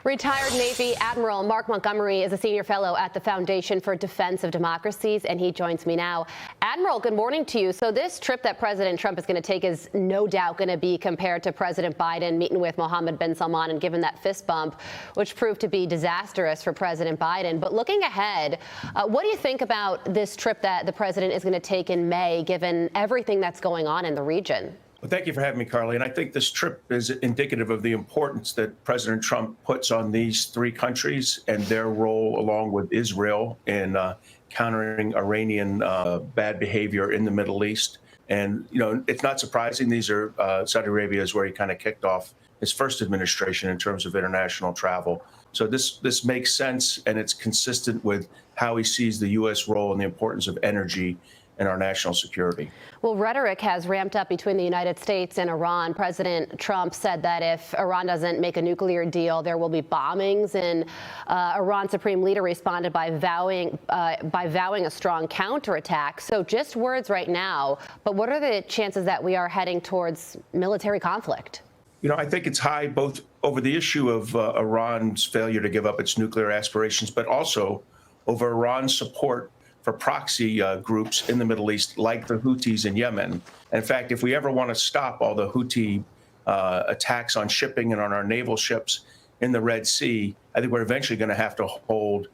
Retired Navy Admiral Mark Montgomery is a senior fellow at the Foundation for Defense of Democracies, and he joins me now. Admiral, good morning to you. So this trip that President Trump is going to take is no doubt going to be compared to President Biden meeting with Mohammed bin Salman and giving that fist bump, which proved to be disastrous for President Biden. But looking ahead, what do you think about this trip that the president is going to take in May, given everything that's going on in the region? Well, thank you for having me, Carly. And I think this trip is indicative of the importance that President Trump puts on these three countries and their role, along with Israel, in countering Iranian bad behavior in the Middle East. And, you know, it's not surprising. These are Saudi Arabia is where he kind of kicked off his first administration in terms of international travel. So this makes sense, and it's consistent with how he sees the U.S. role and the importance of energy and our national security. Well, rhetoric has ramped up between the United States and Iran. President Trump said that if Iran doesn't make a nuclear deal, there will be bombings. And Iran's supreme leader responded by vowing a strong counterattack. So just words right now. But what are the chances that we are heading towards military conflict? You know, I think it's high both over the issue of Iran's failure to give up its nuclear aspirations, but also over Iran's support for proxy groups in the Middle East, like the Houthis in Yemen. In fact, if we ever want to stop all the Houthi attacks on shipping and on our naval ships in the Red Sea, I think we're eventually going to have to hold